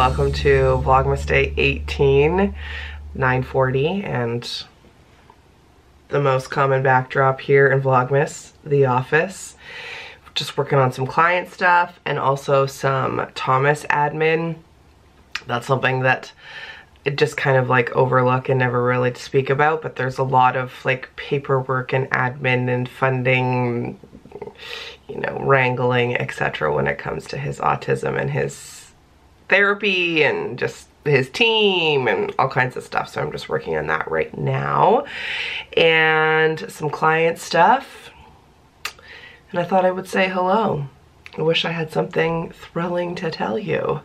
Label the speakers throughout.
Speaker 1: welcome to Vlogmas Day 18, 9:40, and the most common backdrop here in Vlogmas, the office. Just working on some client stuff and also some Thomas admin. That's something that I just kind of like overlook and never really speak about, but there's a lot of like paperwork and admin and funding, you know, wrangling, etc. when it comes to his autism and his therapy and just his team and all kinds of stuff. So I'm just working on that right now and some client stuff. And I thought I would say hello. I wish I had something thrilling to tell you.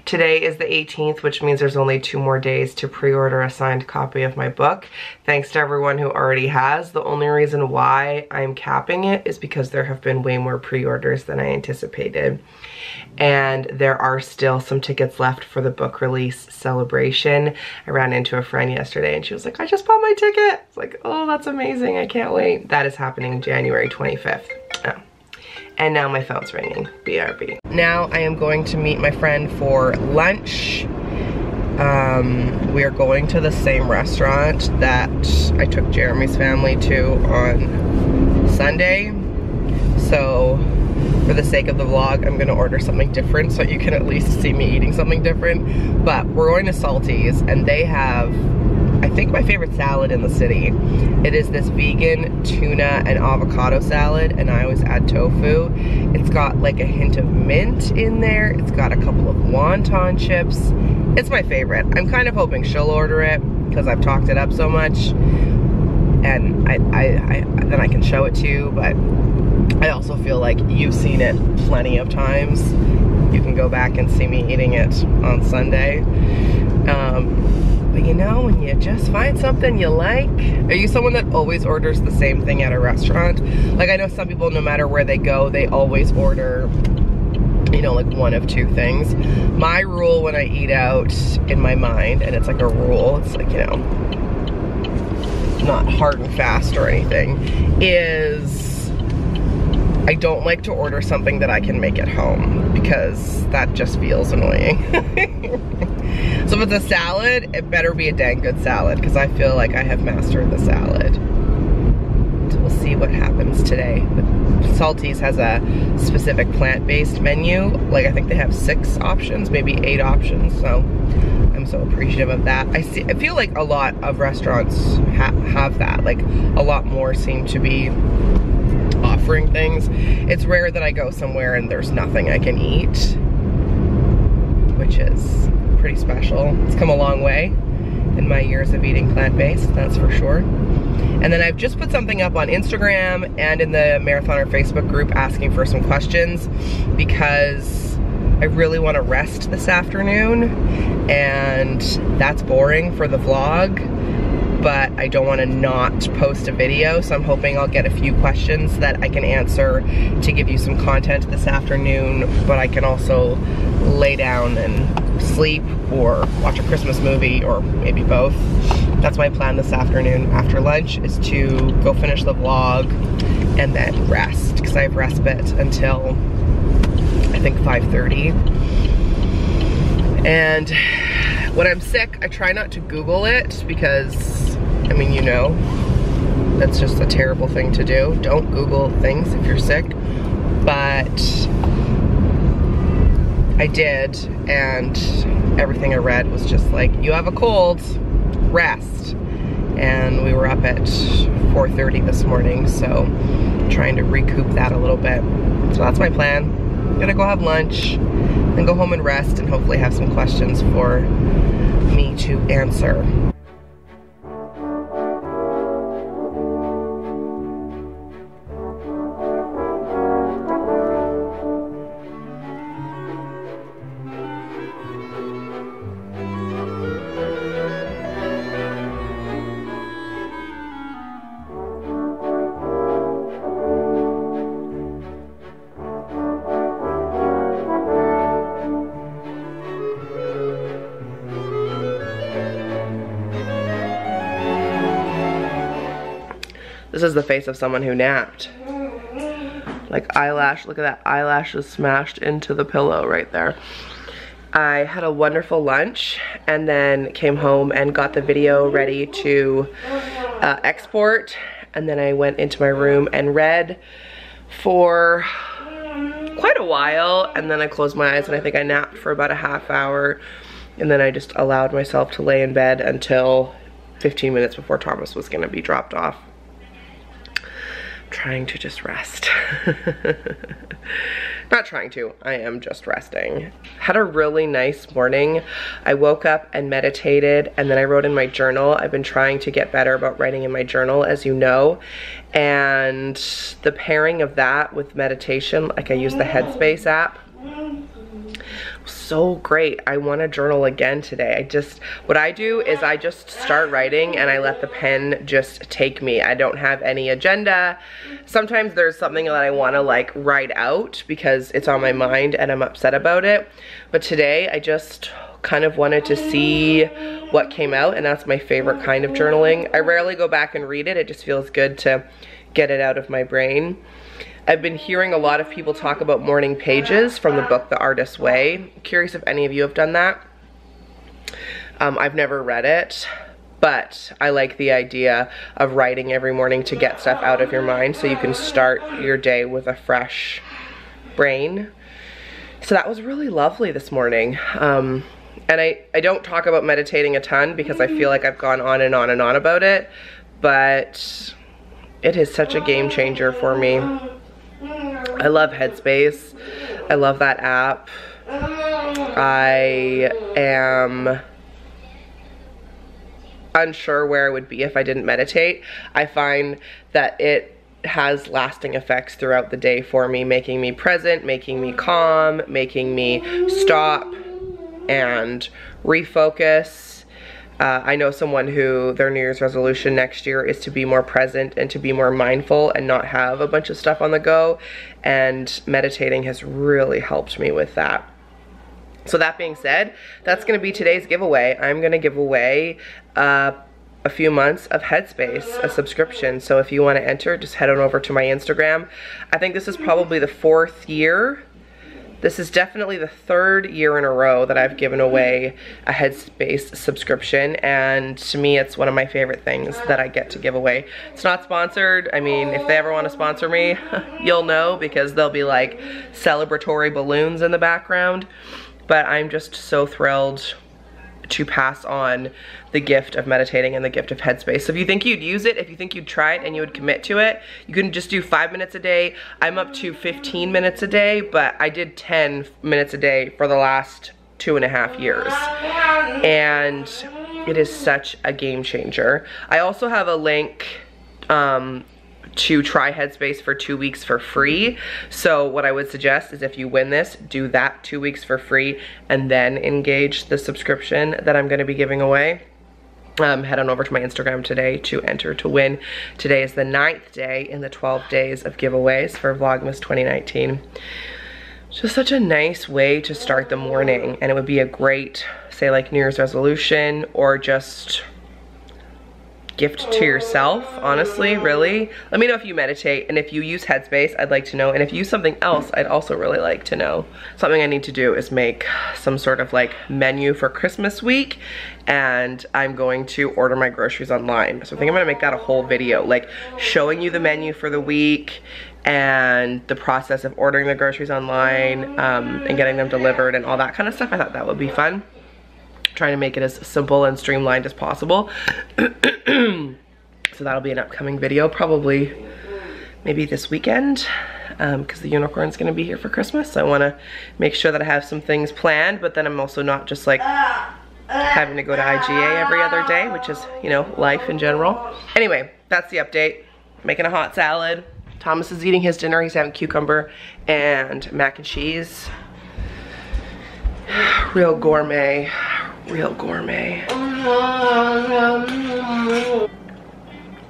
Speaker 1: Today is the 18th, which means there's only 2 more days to pre-order a signed copy of my book. Thanks to everyone who already has. The only reason why I'm capping it is because there have been way more pre-orders than I anticipated. And there are still some tickets left for the book release celebration. I ran into a friend yesterday and she was like, I just bought my ticket. It's like, oh, that's amazing. I can't wait. That is happening January 25th. Oh. And now my phone's ringing, BRB. Now I am going to meet my friend for lunch. We are going to the same restaurant that I took Jeremy's family to on Sunday. So for the sake of the vlog, I'm gonna order something different so you can at least see me eating something different. But we're going to Salty's and they have, I think, my favorite salad in the city. It is this vegan tuna and avocado salad, and I always add tofu. It's got like a hint of mint in there. It's got a couple of wonton chips. It's my favorite. I'm kind of hoping she'll order it because I've talked it up so much, and then I can show it to you, but I also feel like you've seen it plenty of times. You can go back and see me eating it on Sunday. But you know, when you just find something you like. Are you someone that always orders the same thing at a restaurant? Like, I know some people, no matter where they go, they always order, you know, like 1 of 2 things. My rule when I eat out, in my mind, and it's like a rule, it's like, you know, not hard and fast or anything, is I don't like to order something that I can make at home because that just feels annoying. So if it's a salad, it better be a dang good salad because I feel like I have mastered the salad. So we'll see what happens today. Salty's has a specific plant-based menu. Like, I think they have 6 options, maybe 8 options. So I'm so appreciative of that. I feel like a lot of restaurants have that. Like, a lot more seem to be offering things. It's rare that I go somewhere and there's nothing I can eat, which is pretty special. It's come a long way in my years of eating plant-based, that's for sure. And then I've just put something up on Instagram and in the Marathoner Facebook group asking for some questions because I really want to rest this afternoon, and that's boring for the vlog, but I don't want to not post a video, so I'm hoping I'll get a few questions that I can answer to give you some content this afternoon, but I can also lay down and sleep or watch a Christmas movie, or maybe both. That's my plan this afternoon after lunch, is to go finish the vlog and then rest, because I have respite until I think 5:30. And when I'm sick, I try not to Google it because, I mean, you know, that's just a terrible thing to do. Don't Google things if you're sick. But I did, and everything I read was just like, you have a cold, rest. And we were up at 4:30 this morning, so trying to recoup that a little bit. So that's my plan. I'm gonna go have lunch, then go home and rest, and hopefully have some questions for me to answer. This is the face of someone who napped. Like eyelash, look at that, eyelash is smashed into the pillow right there. I had a wonderful lunch and then came home and got the video ready to export, and then I went into my room and read for quite a while, and then I closed my eyes and I think I napped for about a half hour, and then I just allowed myself to lay in bed until 15 minutes before Thomas was gonna be dropped off. Trying to just rest. Not trying to, I am just resting. Had a really nice morning. I woke up and meditated, and then I wrote in my journal. I've been trying to get better about writing in my journal, as you know, and the pairing of that with meditation, like I use the Headspace app, so great. I want to journal again today. What I do is I just start writing and I let the pen just take me. I don't have any agenda. Sometimes there's something that I want to like write out because it's on my mind and I'm upset about it. But today I just kind of wanted to see what came out, and that's my favorite kind of journaling. I rarely go back and read it. It just feels good to get it out of my brain. I've been hearing a lot of people talk about morning pages from the book The Artist's Way. Curious if any of you have done that. I've never read it, but I like the idea of writing every morning to get stuff out of your mind so you can start your day with a fresh brain. So that was really lovely this morning. And I don't talk about meditating a ton because I feel like I've gone on and on and on about it, but it is such a game changer for me. I love Headspace. I love that app. I am unsure where I would be if I didn't meditate. I find that it has lasting effects throughout the day for me, making me present, making me calm, making me stop and refocus. I know someone who their New Year's resolution next year is to be more present and to be more mindful and not have a bunch of stuff on the go, and meditating has really helped me with that. So that being said, that's going to be today's giveaway. I'm going to give away a few months of Headspace, a subscription. So if you want to enter, just head on over to my Instagram. I think this is probably the 4th year. This is definitely the 3rd year in a row that I've given away a Headspace subscription, and to me it's one of my favorite things that I get to give away. It's not sponsored. I mean, if they ever want to sponsor me, you'll know, because there'll be like celebratory balloons in the background. But I'm just so thrilled to pass on the gift of meditating and the gift of Headspace. So if you think you'd use it, if you think you'd try it and you would commit to it, you can just do 5 minutes a day. I'm up to 15 minutes a day, but I did 10 minutes a day for the last 2.5 years. And it is such a game changer. I also have a link to try Headspace for 2 weeks for free. So what I would suggest is if you win this, do that 2 weeks for free and then engage the subscription that I'm going to be giving away. Head on over to my Instagram today to enter to win. Today is the 9th day in the 12 days of giveaways for Vlogmas 2019. Just such a nice way to start the morning, and it would be a great, say like New Year's resolution or just gift to yourself, honestly, really. Let me know if you meditate, and if you use Headspace, I'd like to know, and if you use something else, I'd also really like to know. Something I need to do is make some sort of like menu for Christmas week, and I'm going to order my groceries online. So I think I'm gonna make that a whole video, like showing you the menu for the week and the process of ordering the groceries online and getting them delivered and all that kind of stuff. I thought that would be fun. Trying to make it as simple and streamlined as possible. So that'll be an upcoming video, probably maybe this weekend, because the unicorn's gonna be here for Christmas. So I wanna make sure that I have some things planned, but then I'm also not just like having to go to IGA every other day, which is, you know, life in general. Anyway, that's the update. Making a hot salad. Thomas is eating his dinner. He's having cucumber and mac and cheese. Real gourmet. Real gourmet.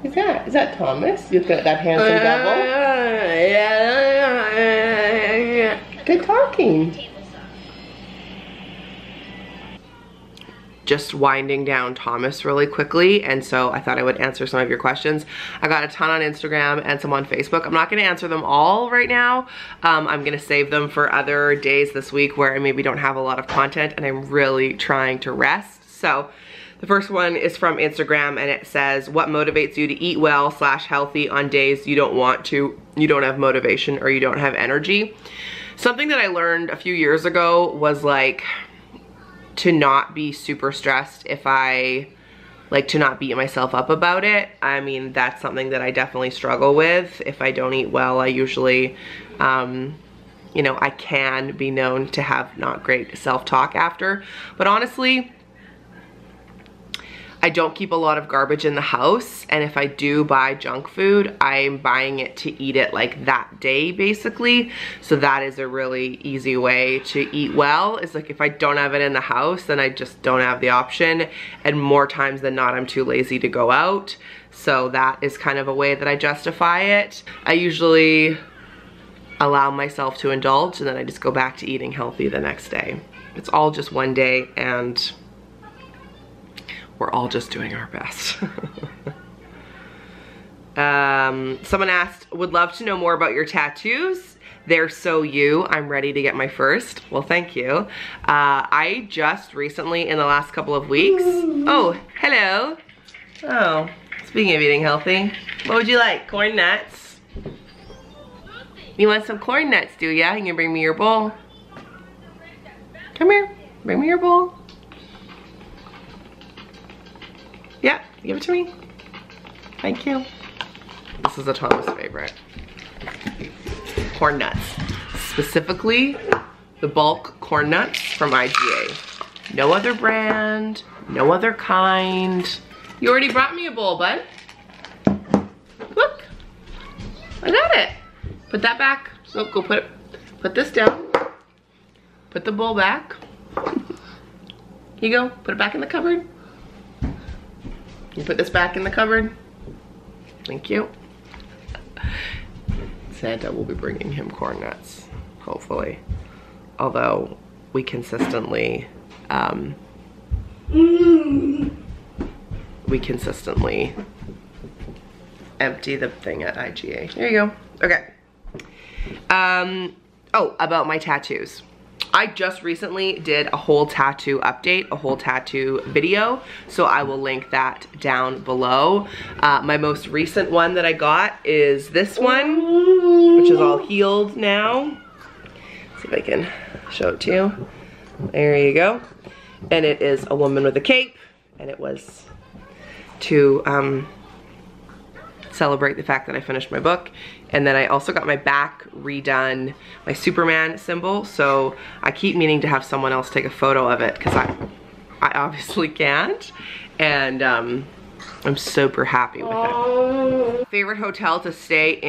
Speaker 1: Is that Thomas? You've got that handsome devil? Good talking. just winding down Thomas really quickly, and so I thought I would answer some of your questions. I got a ton on Instagram and some on Facebook. I'm not gonna answer them all right now. I'm gonna save them for other days this week where I maybe don't have a lot of content and I'm really trying to rest. So the first one is from Instagram, and it says, what motivates you to eat well / healthy on days you don't want to, you don't have motivation, or you don't have energy? Something that I learned a few years ago was like to not be super stressed if I like to not beat myself up about it. I mean, that's something that I definitely struggle with. If I don't eat well, I usually, you know, I can be known to have not great self-talk after. But honestly, I don't keep a lot of garbage in the house, and if I do buy junk food, I'm buying it to eat it like that day basically. So that is a really easy way to eat well, is like if I don't have it in the house, then I just don't have the option, and more times than not I'm too lazy to go out. So that is kind of a way that I justify it. I usually allow myself to indulge, and then I just go back to eating healthy the next day. It's all just one day, and we're all just doing our best. Someone asked, would love to know more about your tattoos. They're so you. I'm ready to get my first. Well, thank you. I just recently, in the last couple of weeks. Oh, hello. Oh, speaking of eating healthy, what would you like? Corn nuts? You want some corn nuts, do ya? You can bring me your bowl. Come here, bring me your bowl. Yeah, give it to me. Thank you. This is a Thomas favorite. Corn nuts. Specifically, the bulk corn nuts from IGA. No other brand, no other kind. You already brought me a bowl, bud. Look, I got it. Put that back. So go put this down. Put the bowl back. Here you go, put it back in the cupboard. You put this back in the cupboard. Thank you. Santa will be bringing him corn nuts, hopefully. Although we consistently, empty the thing at IGA. There you go. Okay. Oh, about my tattoos. I just recently did a whole tattoo update, a whole tattoo video, so I will link that down below. My most recent one that I got is this one, which is all healed now. Let's see if I can show it to you. There you go. And it is a woman with a cape, and it was to celebrate the fact that I finished my book. And then I also got my back redone, my Superman symbol. So I keep meaning to have someone else take a photo of it, because I obviously can't. And I'm super happy with it. Favorite hotel to stay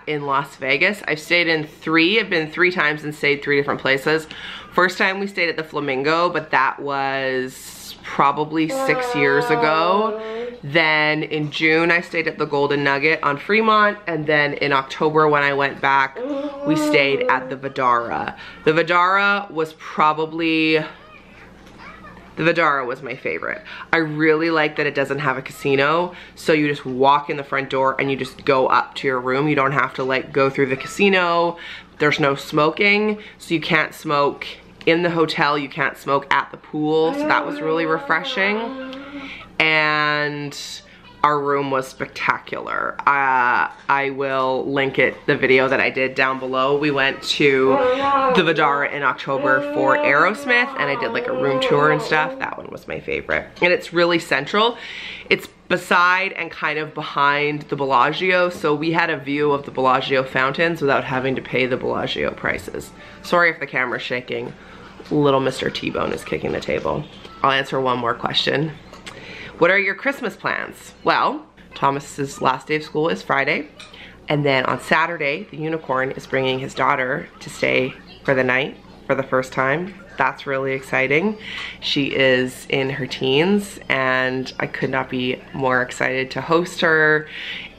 Speaker 1: in Las Vegas? I've stayed in 3. I've been 3 times and stayed 3 different places. First time we stayed at the Flamingo, but that was probably 6 years ago. Then in June, I stayed at the Golden Nugget on Fremont, and then in October when I went back, we stayed at the Vidara. The Vidara was my favorite. I really like that it doesn't have a casino, so you just walk in the front door and you just go up to your room. You don't have to like go through the casino. There's no smoking, so you can't smoke in the hotel, you can't smoke at the pool, so that was really refreshing. And our room was spectacular. I will link the video that I did down below. We went to the Vidara in October for Aerosmith, and I did like a room tour and stuff. That one was my favorite. And it's really central. It's beside and kind of behind the Bellagio, so we had a view of the Bellagio fountains without having to pay the Bellagio prices. Sorry if the camera's shaking. Little Mr. T-Bone is kicking the table. I'll answer one more question. What are your Christmas plans? Well, Thomas's last day of school is Friday, and then on Saturday, the unicorn is bringing his daughter to stay for the night for the first time. That's really exciting. She is in her teens, and I could not be more excited to host her,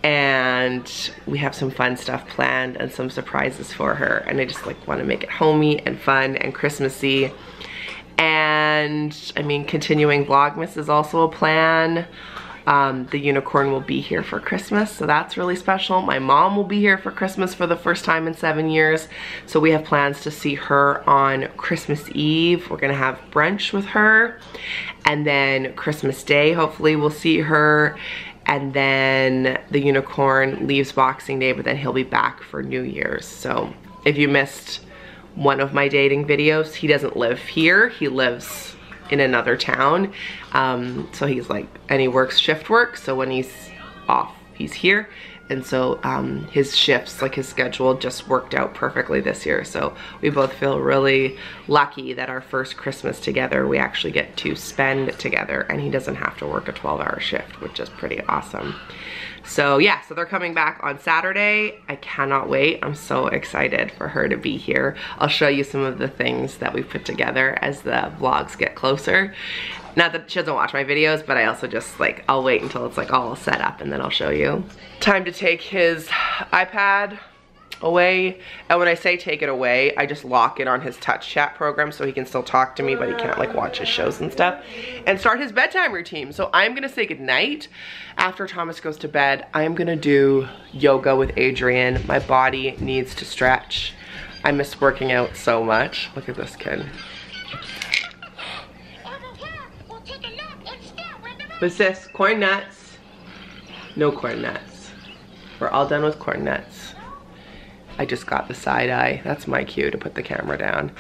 Speaker 1: and we have some fun stuff planned and some surprises for her, and I just like want to make it homey and fun and Christmassy. And I mean, continuing Vlogmas is also a plan. The unicorn will be here for Christmas, so that's really special. My mom will be here for Christmas for the first time in 7 years, so we have plans to see her on Christmas Eve. We're gonna have brunch with her, and then Christmas Day, hopefully we'll see her, and then the unicorn leaves Boxing Day, but then he'll be back for New Year's. So if you missed one of my dating videos, he doesn't live here, he lives in another town. So he's like, and he works shift work, so when he's off, he's here. And so his shifts, like his schedule just worked out perfectly this year. So we both feel really lucky that our first Christmas together, we actually get to spend together, and he doesn't have to work a 12-hour shift, which is pretty awesome. So yeah, so they're coming back on Saturday. I cannot wait. I'm so excited for her to be here. I'll show you some of the things that we put together as the vlogs get closer. Not that she doesn't watch my videos, but I also just like, I'll wait until it's like all set up and then I'll show you. Time to take his iPad away. And when I say take it away, I just lock it on his touch chat program so he can still talk to me, but he can't like watch his shows and stuff, and start his bedtime routine. So I'm gonna say goodnight. After Thomas goes to bed, I'm gonna do yoga with Adrian. My body needs to stretch. I miss working out so much. Look at this kid. What's this? Corn nuts? No corn nuts. We're all done with corn nuts. I just got the side eye. That's my cue to put the camera down.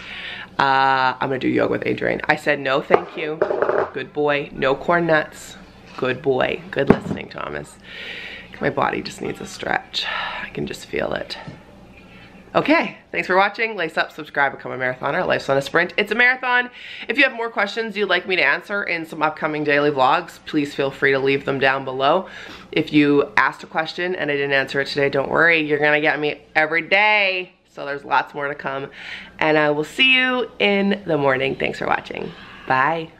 Speaker 1: I'm gonna do yoga with Adrian. I said no thank you. Good boy. No corn nuts. Good boy. Good listening, Thomas. My body just needs a stretch. I can just feel it. Okay, thanks for watching. Lace up, subscribe, become a marathoner. Life's not a sprint, it's a marathon. If you have more questions you'd like me to answer in some upcoming daily vlogs, please feel free to leave them down below. If you asked a question and I didn't answer it today, don't worry, you're gonna get me every day. So there's lots more to come. And I will see you in the morning. Thanks for watching. Bye.